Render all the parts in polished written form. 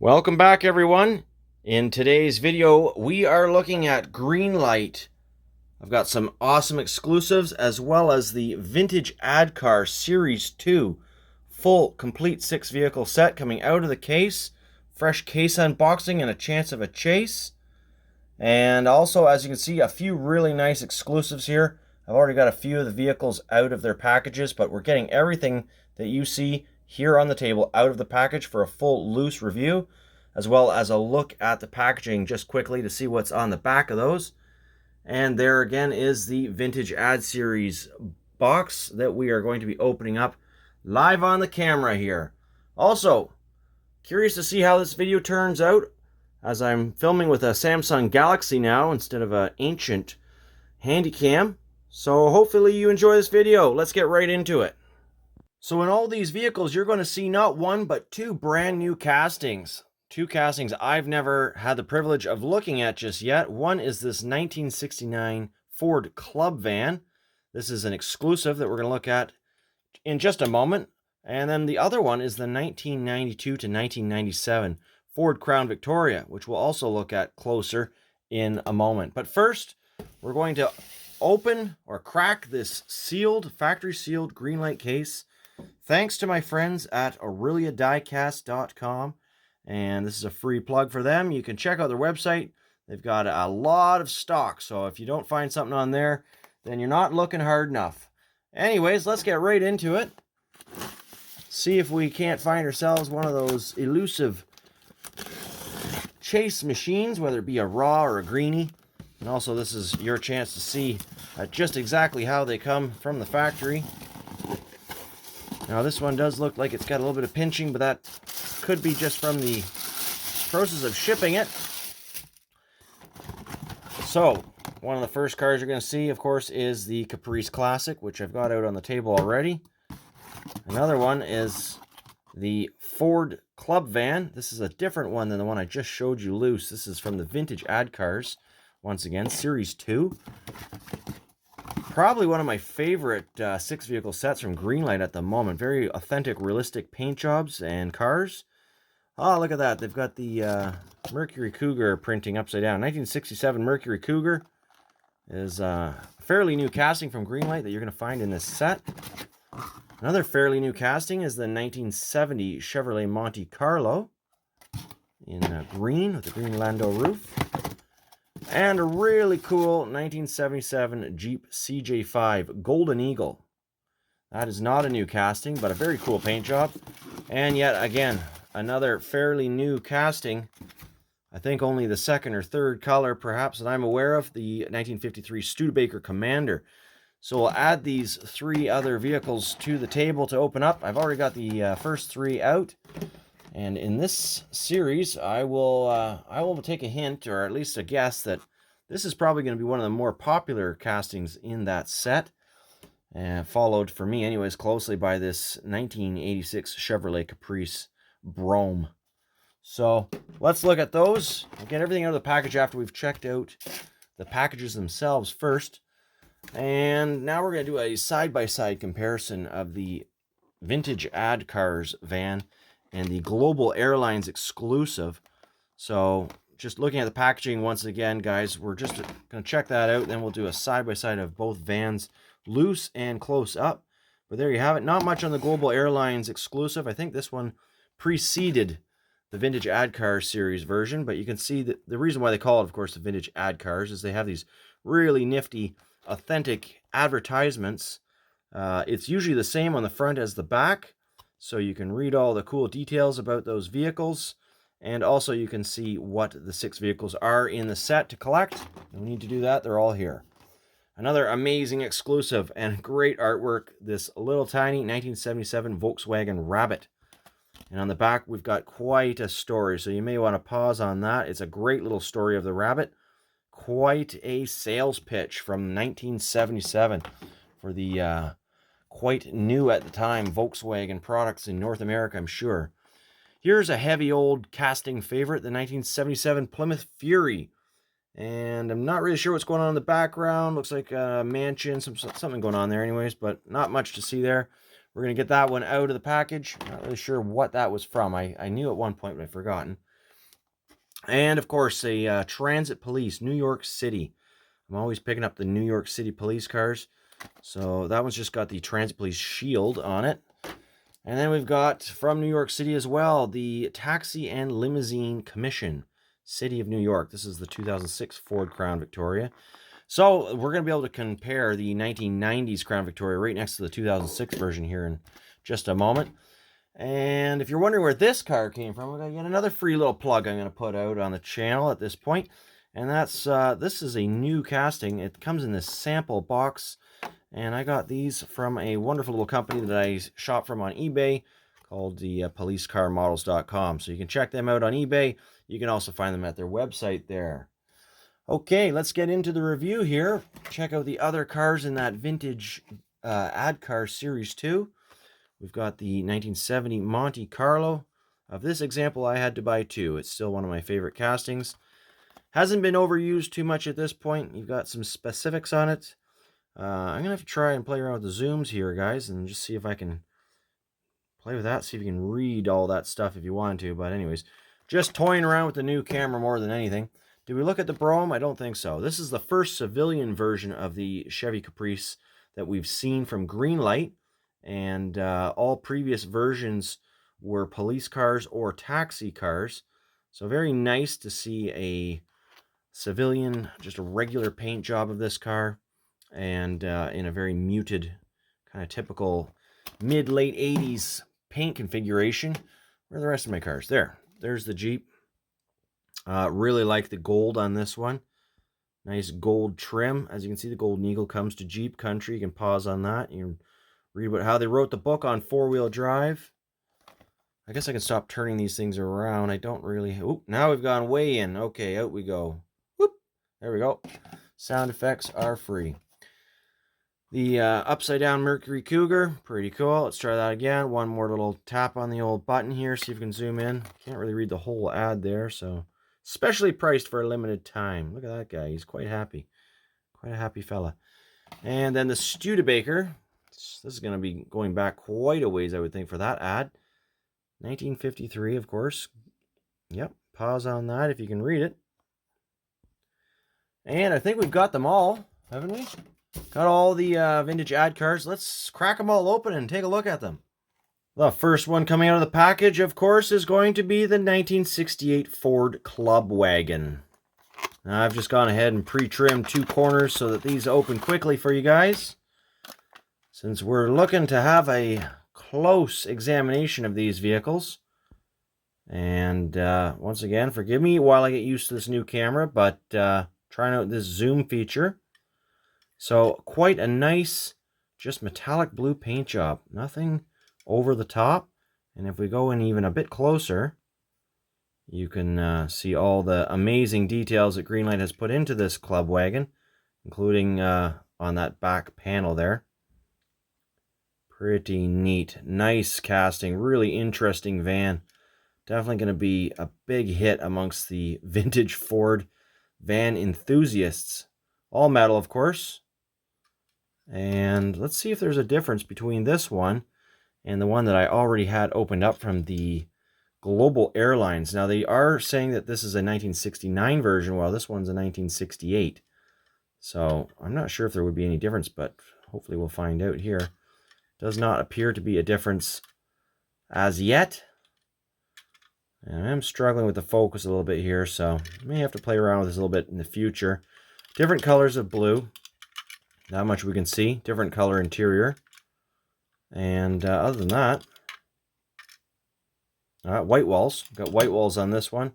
Welcome back, everyone. In today's video, we are looking at Greenlight. I've got some awesome exclusives as well as the Vintage Ad Car Series 2 full complete 6-vehicle set coming out of the case. Fresh case unboxing and a chance of a chase. And also, as you can see, a few really nice exclusives here. I've already got a few of the vehicles out of their packages, but we're getting everything that you see here on the table out of the package for a full loose review, as well as a look at the packaging just quickly to see what's on the back of those. And there again is the Vintage Ad Series box that we are going to be opening up live on the camera here. Also, curious to see how this video turns out, as I'm filming with a Samsung Galaxy now instead of an ancient Handycam. So hopefully you enjoy this video. Let's get right into it. So in all these vehicles, you're going to see not one, but two brand new castings. Two castings I've never had the privilege of looking at just yet. One is this 1969 Ford Club van. This is an exclusive that we're going to look at in just a moment. And then the other one is the 1992 to 1997 Ford Crown Victoria, which we'll also look at closer in a moment. But first, we're going to open or crack this sealed, factory sealed Greenlight case. Thanks to my friends at aureliadiecast.com. And this is a free plug for them. You can check out their website. They've got a lot of stock. So if you don't find something on there, then you're not looking hard enough. Anyways, let's get right into it. See if we can't find ourselves one of those elusive chase machines, whether it be a raw or a greenie. And also, this is your chance to see just exactly how they come from the factory. Now, this one does look like it's got a little bit of pinching, but that could be just from the process of shipping it. So, one of the first cars you're going to see, of course, is the Caprice Classic, which I've got out on the table already. Another one is the Ford Club van. This is a different one than the one I just showed you loose. This is from the Vintage Ad Cars, once again, Series 2. Probably one of my favorite 6-vehicle sets from Greenlight at the moment. Very authentic, realistic paint jobs and cars. Oh, look at that. They've got the Mercury Cougar printing upside down. 1967 Mercury Cougar is a fairly new casting from Greenlight that you're going to find in this set. Another fairly new casting is the 1970 Chevrolet Monte Carlo in green with the green Lando roof. And a really cool 1977 Jeep CJ5 Golden Eagle. That is not a new casting, but a very cool paint job. And yet again, another fairly new casting. I think only the second or third color, perhaps, that I'm aware of, the 1953 Studebaker Commander. So we'll add these three other vehicles to the table to open up. I've already got the first three out. And in this series, I will take a hint, or at least a guess, that this is probably going to be one of the more popular castings in that set. Followed, for me anyways, closely by this 1986 Chevrolet Caprice Brougham. So let's look at those. We'll get everything out of the package after we've checked out the packages themselves first. And now we're going to do a side-by-side comparison of the Vintage Ad Cars van and the Global Airlines exclusive. So just looking at the packaging once again, guys, we're just going to check that out. Then we'll do a side-by-side of both vans, loose and close up. But there you have it. Not much on the Global Airlines exclusive. I think this one preceded the Vintage Ad Cars series version. But you can see that the reason why they call it, of course, the Vintage Ad Cars is they have these really nifty, authentic advertisements. It's usually the same on the front as the back. So you can read all the cool details about those vehicles. And also you can see what the 6 vehicles are in the set to collect. No need to do that. They're all here. Another amazing exclusive and great artwork. This little tiny 1977 Volkswagen Rabbit. And on the back, we've got quite a story. So you may want to pause on that. It's a great little story of the Rabbit. Quite a sales pitch from 1977 for the quite new at the time Volkswagen products in North America, I'm sure. Here's a heavy old casting favorite, the 1977 Plymouth Fury. And I'm not really sure what's going on in the background. Looks like a mansion, something going on there anyways, but not much to see there. We're going to get that one out of the package. Not really sure what that was from. I knew at one point, but I've forgotten. And, of course, a Transit Police, New York City. I'm always picking up the New York City police cars. So that one's just got the Transit Police shield on it. And then we've got, from New York City as well, the Taxi and Limousine Commission, City of New York. This is the 2006 Ford Crown Victoria. So we're going to be able to compare the 1990s Crown Victoria right next to the 2006 version here in just a moment. And if you're wondering where this car came from, we're going to get another free little plug I'm going to put out on the channel at this point. And that's, this is a new casting. It comes in this sample box. And I got these from a wonderful little company that I shop from on eBay called the policecarmodels.com. So you can check them out on eBay. You can also find them at their website there. Okay, let's get into the review here. Check out the other cars in that vintage ad car series 2. We've got the 1970 Monte Carlo. Of this example, I had to buy 2. It's still one of my favorite castings. Hasn't been overused too much at this point. You've got some specifics on it. I'm going to have to try and play around with the zooms here, guys, and just see if I can play with that, see if you can read all that stuff if you want to. But anyways, just toying around with the new camera more than anything. Did we look at the Brougham? I don't think so. This is the first civilian version of the Chevy Caprice that we've seen from Greenlight, and all previous versions were police cars or taxi cars. So very nice to see a civilian, just a regular paint job of this car, and in a very muted, kind of typical mid-late 80s paint configuration. Where are the rest of my cars? There's the Jeep. Really like the gold on this one. Nice gold trim. As you can see, the golden eagle comes to Jeep country. You can pause on that. You can read about how they wrote the book on four-wheel drive. I guess I can stop turning these things around. I don't really... Oop, now we've gone way in. Okay, out we go. Whoop. There we go. Sound effects are free. The upside-down Mercury Cougar. Pretty cool. Let's try that again. One more little tap on the old button here. See if we can zoom in. Can't really read the whole ad there, so... Specially priced for a limited time. Look at that guy. He's quite happy. Quite a happy fella. And then the Studebaker. This is going to be going back quite a ways, I would think, for that ad. 1953, of course. Yep. Pause on that if you can read it. And I think we've got them all, haven't we? Got all the vintage ad cars. Let's crack them all open and take a look at them. The first one coming out of the package, of course, is going to be the 1968 Ford Club Wagon. Now, I've just gone ahead and pre-trimmed 2 corners so that these open quickly for you guys, since we're looking to have a close examination of these vehicles. And once again, forgive me while I get used to this new camera, but trying out this zoom feature. So quite a nice, just metallic blue paint job. Nothing over the top. And if we go in even a bit closer, you can see all the amazing details that Greenlight has put into this Club Wagon, including on that back panel there. Pretty neat. Nice casting. Really interesting van. Definitely going to be a big hit amongst the vintage Ford van enthusiasts. All metal, of course. And let's see if there's a difference between this one and the one that I already had opened up from the Global Airlines. Now, they are saying that this is a 1969 version, while this one's a 1968. So, I'm not sure if there would be any difference, but hopefully we'll find out here. Does not appear to be a difference as yet. And I'm struggling with the focus a little bit here, so I may have to play around with this a little bit in the future. Different colors of blue. Not much we can see. Different color interior. And other than that, white walls. Got white walls on this one.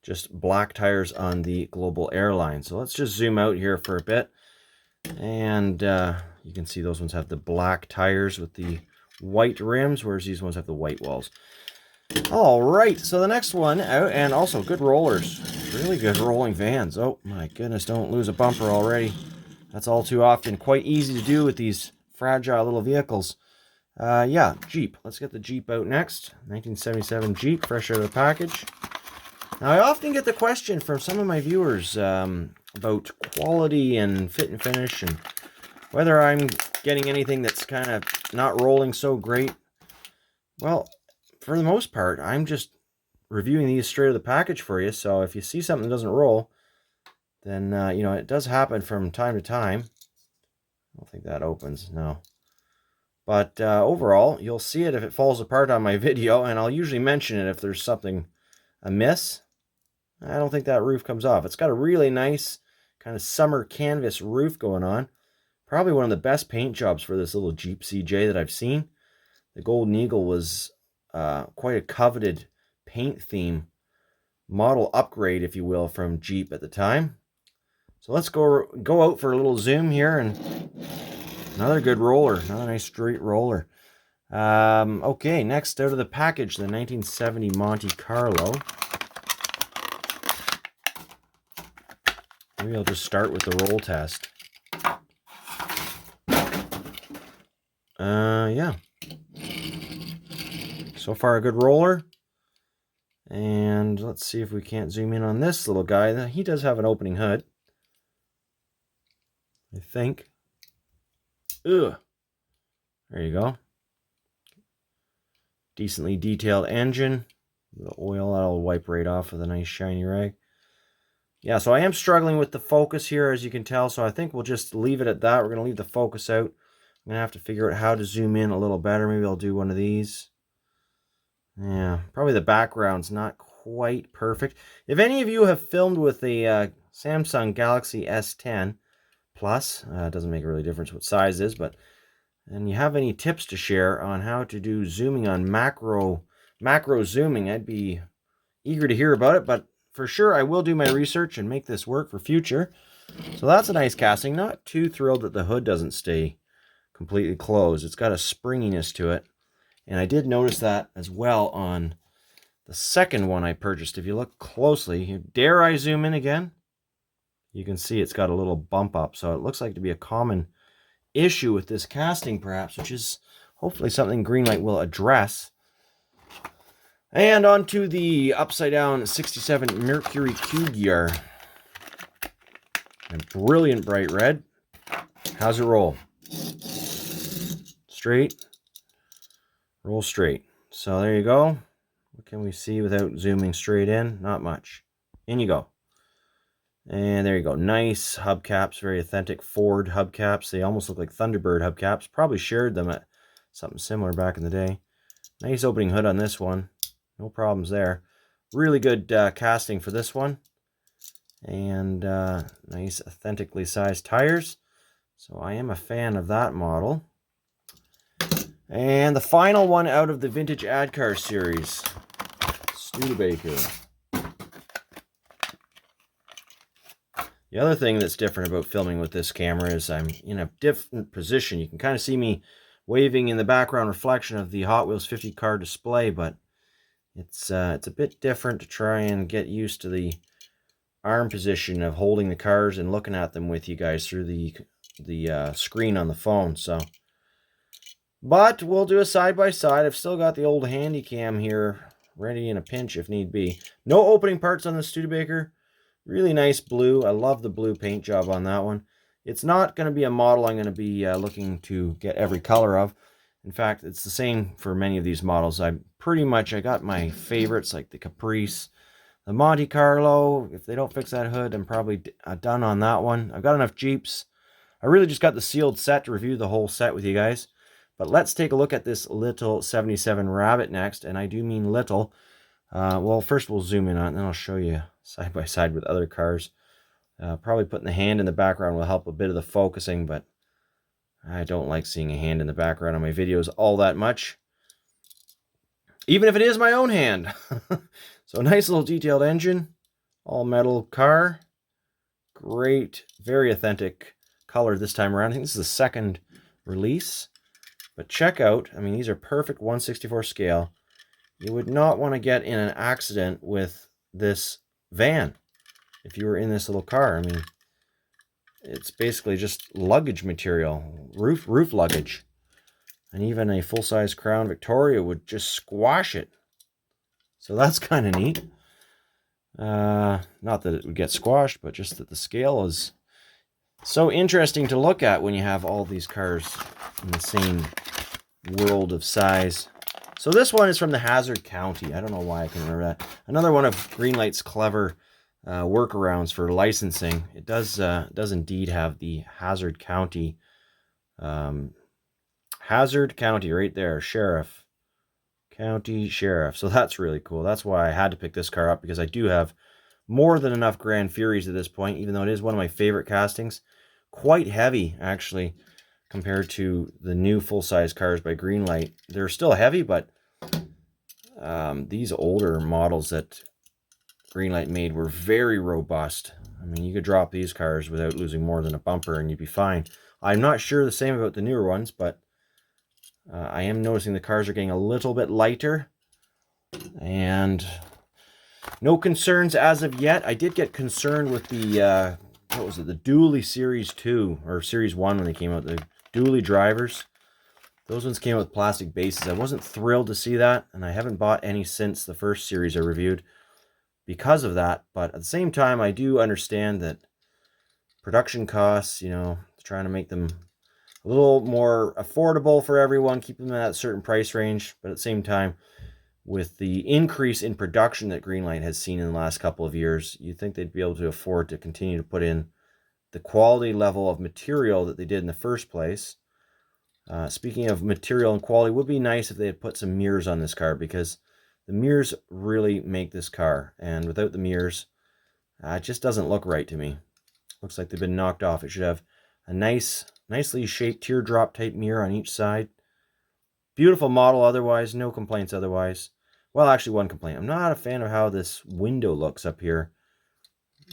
Just black tires on the Global Airlines. So let's just zoom out here for a bit. And you can see those ones have the black tires with the white rims, whereas these ones have the white walls. All right, so the next one out, and also good rollers. Really good rolling vans. Oh my goodness, don't lose a bumper already. That's all too often quite easy to do with these fragile little vehicles. Yeah, Jeep. Let's get the Jeep out next. 1977 Jeep, fresh out of the package. Now, I often get the question from some of my viewers about quality and fit and finish, and whether I'm getting anything that's kind of not rolling so great. Well, for the most part, I'm just reviewing these straight out of the package for you. So if you see something that doesn't roll, then, you know, it does happen from time to time. I don't think that opens, no. But overall, you'll see it if it falls apart on my video, and I'll usually mention it if there's something amiss. I don't think that roof comes off. It's got a really nice kind of summer canvas roof going on. Probably one of the best paint jobs for this little Jeep CJ that I've seen. The Golden Eagle was quite a coveted paint theme model upgrade, if you will, from Jeep at the time. So let's go out for a little zoom here, and another good roller, another nice straight roller. Okay, next out of the package, the 1970 Monte Carlo. Maybe I'll just start with the roll test. Yeah. So far a good roller. And let's see if we can't zoom in on this little guy. He does have an opening hood, I think. Ugh. There you go. Decently detailed engine. The oil, that'll wipe right off with a nice shiny rag. Yeah, so I am struggling with the focus here, as you can tell, so I think we'll just leave it at that. We're going to leave the focus out. I'm going to have to figure out how to zoom in a little better. Maybe I'll do one of these. Yeah, probably the background's not quite perfect. If any of you have filmed with a Samsung Galaxy S10 plus, it doesn't make a really difference what size it is, but and you have any tips to share on how to do zooming on macro zooming, I'd be eager to hear about it, but for sure I will do my research and make this work for future. So that's a nice casting. Not too thrilled that the hood doesn't stay completely closed. It's got a springiness to it. And I did notice that as well on the second one I purchased. If you look closely, dare I zoom in again? You can see it's got a little bump up. So it looks like to be a common issue with this casting perhaps, which is hopefully something Greenlight will address. And on to the upside down 67 Mercury Cougar. A brilliant bright red. How's it roll? Straight. Roll straight. So there you go. What can we see without zooming straight in? Not much. In you go. And there you go. Nice hubcaps. Very authentic Ford hubcaps. They almost look like Thunderbird hubcaps. Probably shared them at something similar back in the day. Nice opening hood on this one. No problems there. Really good casting for this one. And nice authentically sized tires. So I am a fan of that model. And the final one out of the Vintage Ad Car series, Studebaker. The other thing that's different about filming with this camera is I'm in a different position. You can kind of see me waving in the background reflection of the Hot Wheels 50 car display, but it's a bit different to try and get used to the arm position of holding the cars and looking at them with you guys through the screen on the phone. So, but we'll do a side-by-side. I've still got the old handy cam here ready in a pinch if need be. No opening parts on the Studebaker. Really nice blue. I love the blue paint job on that one. It's not going to be a model I'm going to be looking to get every color of. In fact, it's the same for many of these models. I got my favorites like the Caprice, the Monte Carlo. If they don't fix that hood, I'm probably done on that one. I've got enough Jeeps. I really just got the sealed set to review the whole set with you guys. But let's take a look at this little 77 Rabbit next, and I do mean little. Well, first we'll zoom in on it, and then I'll show you side by side with other cars. Probably putting the hand in the background will help a bit of the focusing, but I don't like seeing a hand in the background on my videos all that much. Even if it is my own hand. So nice little detailed engine. All metal car. Great, very authentic color this time around. I think this is the second release. But check out, I mean, these are perfect 1/64 scale. You would not want to get in an accident with this van if you were in this little car. I mean, it's basically just luggage material, roof luggage. And even a full-size Crown Victoria would just squash it. So that's kind of neat. Not that it would get squashed, but just that the scale is so interesting to look at when you have all these cars in the same world of size. So this one is from the Hazzard County. I don't know why I can remember that. Another one of Greenlight's clever workarounds for licensing. It does indeed have the Hazzard County. Hazzard County right there. Sheriff. County Sheriff. So that's really cool. That's why I had to pick this car up, because I do have more than enough Grand Furies at this point, even though it is one of my favorite castings. Quite heavy, actually, compared to the new full-size cars by Greenlight. They're still heavy, but these older models that Greenlight made were very robust. I mean, you could drop these cars without losing more than a bumper and you'd be fine. I'm not sure the same about the newer ones, but I am noticing the cars are getting a little bit lighter. And no concerns as of yet. I did get concerned with the, what was it, the Dually Series 2, or Series 1 when they came out, the Dually drivers. Those ones came out with plastic bases. I wasn't thrilled to see that, and I haven't bought any since the first series I reviewed because of that. But at the same time, I do understand that production costs, you know, trying to make them a little more affordable for everyone, keep them at a certain price range. But at the same time, with the increase in production that Greenlight has seen in the last couple of years, you'd think they'd be able to afford to continue to put in the quality level of material that they did in the first place. Speaking of material and quality, it would be nice if they had put some mirrors on this car, because the mirrors really make this car. And without the mirrors, it just doesn't look right to me. Looks like they've been knocked off. It should have a nicely shaped teardrop type mirror on each side. Beautiful model otherwise, no complaints otherwise. Well, actually one complaint. I'm not a fan of how this window looks up here.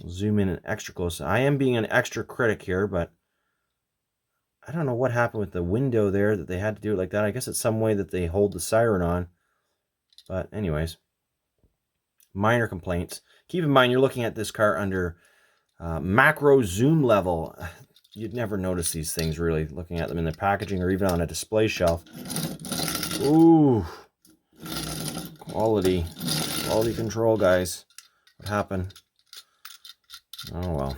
We'll zoom in extra close. I am being an extra critic here, but I don't know what happened with the window there that they had to do it like that. I guess it's some way that they hold the siren on. But anyways, minor complaints. Keep in mind, you're looking at this car under macro zoom level. You'd never notice these things really looking at them in the packaging or even on a display shelf. Ooh, quality control, guys. What happened? Oh well.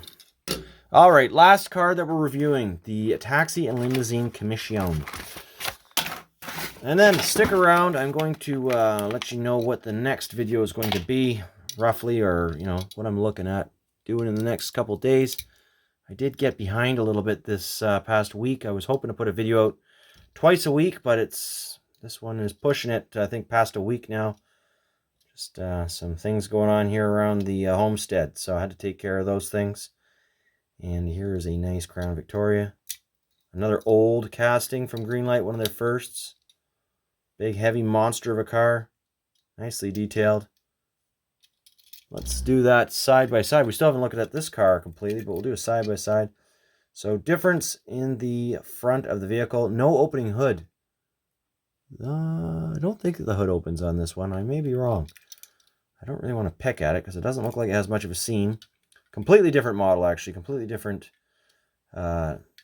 All right, last car that we're reviewing, the Taxi and Limousine Commission. And then stick around. I'm going to let you know what the next video is going to be, roughly, or you know what I'm looking at doing in the next couple days. I did get behind a little bit this past week. I was hoping to put a video out twice a week, but this one is pushing it, I think, past a week now. Just some things going on here around the homestead, so I had to take care of those things. And here is a nice Crown Victoria. Another old casting from Greenlight, one of their firsts. Big, heavy monster of a car. Nicely detailed. Let's do that side by side. We still haven't looked at this car completely, but we'll do a side by side. So, difference in the front of the vehicle. No opening hood. I don't think that the hood opens on this one. I may be wrong. I don't really want to pick at it because it doesn't look like it has much of a seam. Completely different model, actually. Completely different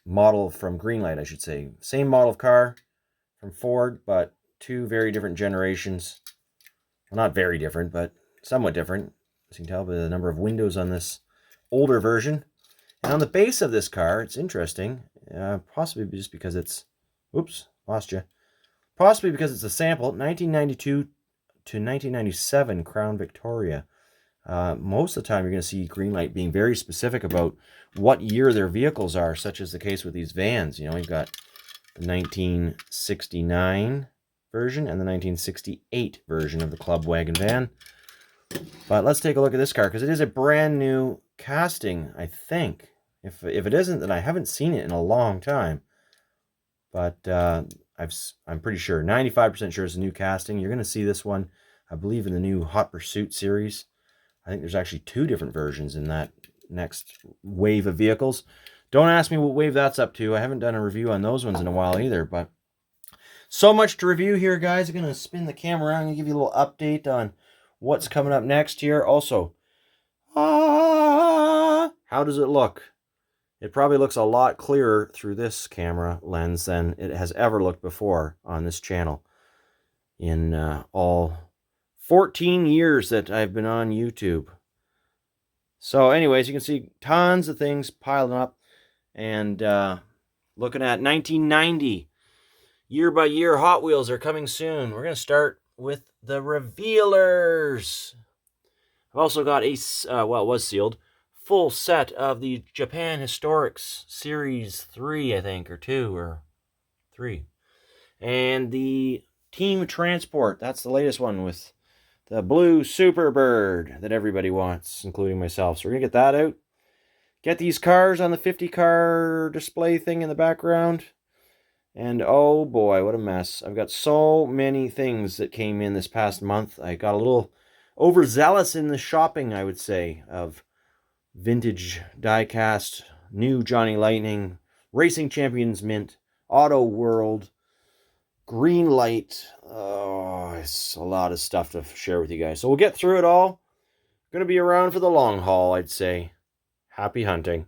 model from Greenlight, I should say. Same model of car from Ford, but two very different generations. Well, not very different, but somewhat different. As you can tell by the number of windows on this older version. And on the base of this car, it's interesting. Possibly just because it's... Oops, lost you. Possibly because it's a sample. 1992 to 1997 Crown Victoria. Most of the time you're going to see Greenlight being very specific about what year their vehicles are, such as the case with these vans. You know, we've got the 1969 version and the 1968 version of the Club Wagon van. But let's take a look at this car, because it is a brand new casting, I think. If it isn't, then I haven't seen it in a long time. But I'm pretty sure, 95% sure it's a new casting. You're going to see this one, I believe, in the new Hot Pursuit series. I think there's actually two different versions in that next wave of vehicles. Don't ask me what wave that's up to. I haven't done a review on those ones in a while either. But so much to review here, guys. I'm going to spin the camera around and give you a little update on what's coming up next here. Also, how does it look? It probably looks a lot clearer through this camera lens than it has ever looked before on this channel in all 14 years that I've been on YouTube. So anyways, you can see tons of things piling up. And looking at 1990, year-by-year Hot Wheels are coming soon. We're going to start with the revealers. I've also got a, well, it was sealed, full set of the Japan Historics Series 3, I think, or 2, or 3. And the Team Transport, that's the latest one with the blue Superbird that everybody wants, including myself. So we're going to get that out. Get these cars on the 50-car display thing in the background. And oh boy, what a mess. I've got so many things that came in this past month. I got a little overzealous in the shopping, I would say, of vintage diecast, new Johnny Lightning, Racing Champions Mint, Auto World, Greenlight. Oh, it's a lot of stuff to share with you guys. So we'll get through it all. Going to be around for the long haul, I'd say. Happy hunting.